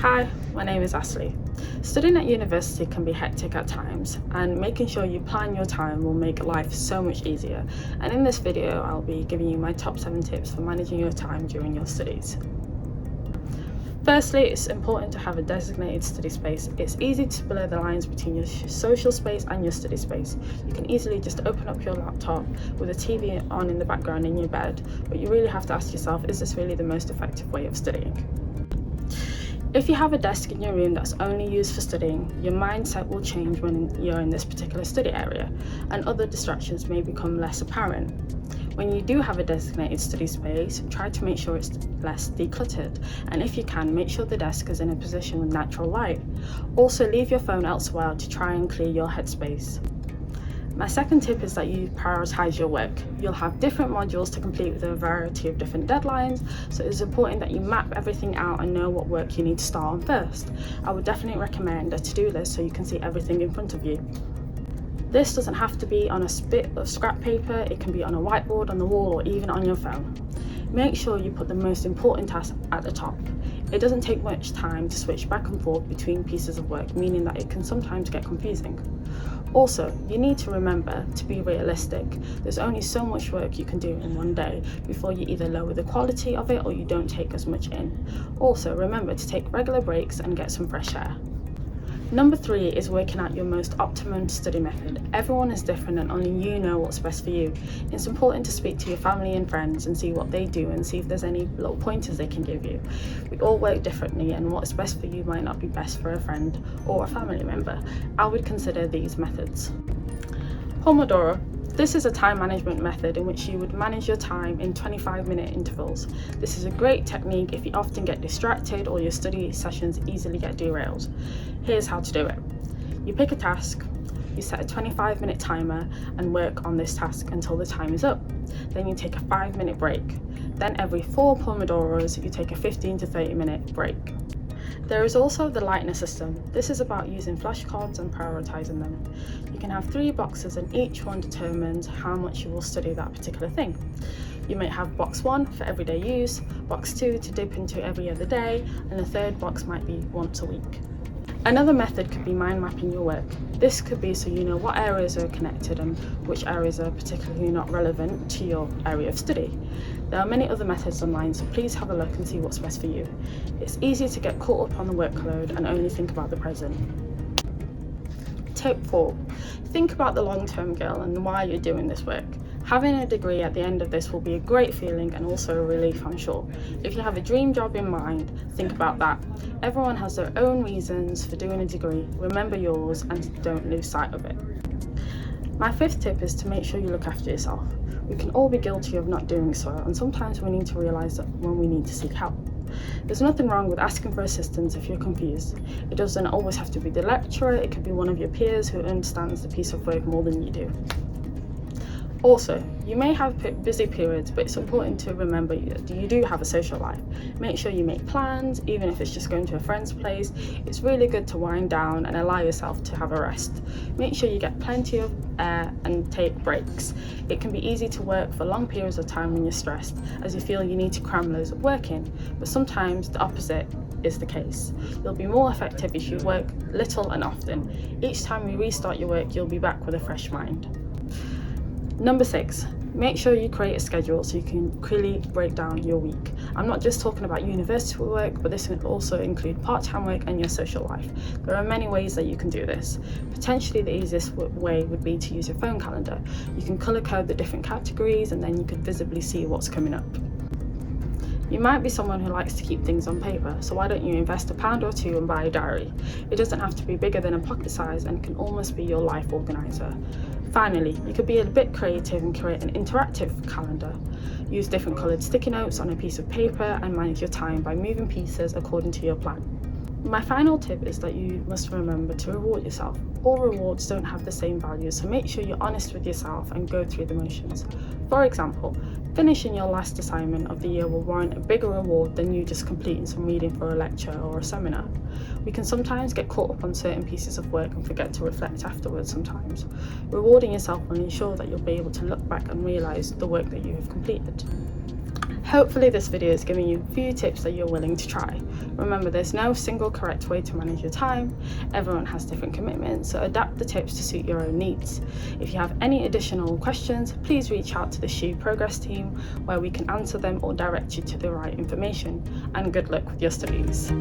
Hi, my name is Asli. Studying at university can be hectic at times, and making sure you plan your time will make life so much easier. And in this video, I'll be giving you my top 7 tips for managing your time during your studies. Firstly, it's important to have a designated study space. It's easy to blur the lines between your social space and your study space. You can easily just open up your laptop with a TV on in the background in your bed, but you really have to ask yourself, is this really the most effective way of studying? If you have a desk in your room that's only used for studying, your mindset will change when you're in this particular study area, and other distractions may become less apparent. When you do have a designated study space, try to make sure it's less decluttered, and if you can, make sure the desk is in a position with natural light. Also, leave your phone elsewhere to try and clear your headspace. My second tip is that you prioritize your work. You'll have different modules to complete with a variety of different deadlines, so it's important that you map everything out and know what work you need to start on first. I would definitely recommend a to-do list so you can see everything in front of you. This doesn't have to be on a bit of scrap paper, it can be on a whiteboard, on the wall, or even on your phone. Make sure you put the most important tasks at the top. It doesn't take much time to switch back and forth between pieces of work, meaning that it can sometimes get confusing. Also, you need to remember to be realistic. There's only so much work you can do in one day before you either lower the quality of it or you don't take as much in. Also, remember to take regular breaks and get some fresh air. Number 3 is working out your most optimum study method. Everyone is different and only you know what's best for you. It's important to speak to your family and friends and see what they do and see if there's any little pointers they can give you. We all work differently, and what's best for you might not be best for a friend or a family member. I would consider these methods. Pomodoro. This is a time management method in which you would manage your time in 25-minute intervals. This is a great technique if you often get distracted or your study sessions easily get derailed. Here's how to do it. You pick a task, you set a 25-minute timer and work on this task until the time is up. Then you take a 5-minute break. Then every 4 Pomodoros, you take a 15 to 30-minute break. There is also the lightner system. This is about using flashcards and prioritizing them. You can have 3 boxes and each one determines how much you will study that particular thing. You might have box 1 for everyday use, box 2 to dip into every other day, and the third box might be once a week. Another method could be mind mapping your work. This could be so you know what areas are connected and which areas are particularly not relevant to your area of study. There are many other methods online, so please have a look and see what's best for you. It's easy to get caught up on the workload and only think about the present. Tip 4. Think about the long-term goal and why you're doing this work. Having a degree at the end of this will be a great feeling and also a relief, I'm sure. If you have a dream job in mind, think about that. Everyone has their own reasons for doing a degree. Remember yours and don't lose sight of it. My 5th tip is to make sure you look after yourself. We can all be guilty of not doing so, and sometimes we need to realise that when we need to seek help. There's nothing wrong with asking for assistance if you're confused. It doesn't always have to be the lecturer, it could be one of your peers who understands the piece of work more than you do. Also, you may have busy periods, but it's important to remember that you do have a social life. Make sure you make plans, even if it's just going to a friend's place. It's really good to wind down and allow yourself to have a rest. Make sure you get plenty of air and take breaks. It can be easy to work for long periods of time when you're stressed, as you feel you need to cram loads of work in, but sometimes the opposite is the case. You'll be more effective if you work little and often. Each time you restart your work, you'll be back with a fresh mind. Number 6, make sure you create a schedule so you can clearly break down your week. I'm not just talking about university work, but this can also include part-time work and your social life. There are many ways that you can do this. Potentially the easiest way would be to use your phone calendar. You can color code the different categories and then you could visibly see what's coming up. You might be someone who likes to keep things on paper, so why don't you invest £1 or 2 and buy a diary? It doesn't have to be bigger than a pocket size and can almost be your life organizer. Finally, you could be a bit creative and create an interactive calendar. Use different coloured sticky notes on a piece of paper and manage your time by moving pieces according to your plan. My final tip is that you must remember to reward yourself. All rewards don't have the same value, so make sure you're honest with yourself and go through the motions. For example, finishing your last assignment of the year will warrant a bigger reward than you just completing some reading for a lecture or a seminar. We can sometimes get caught up on certain pieces of work and forget to reflect afterwards sometimes. Rewarding yourself will ensure that you'll be able to look back and realise the work that you have completed. Hopefully this video is giving you a few tips that you're willing to try. Remember, there's no single correct way to manage your time. Everyone has different commitments, so adapt the tips to suit your own needs. If you have any additional questions, please reach out to the SHU Progress team where we can answer them or direct you to the right information. And good luck with your studies.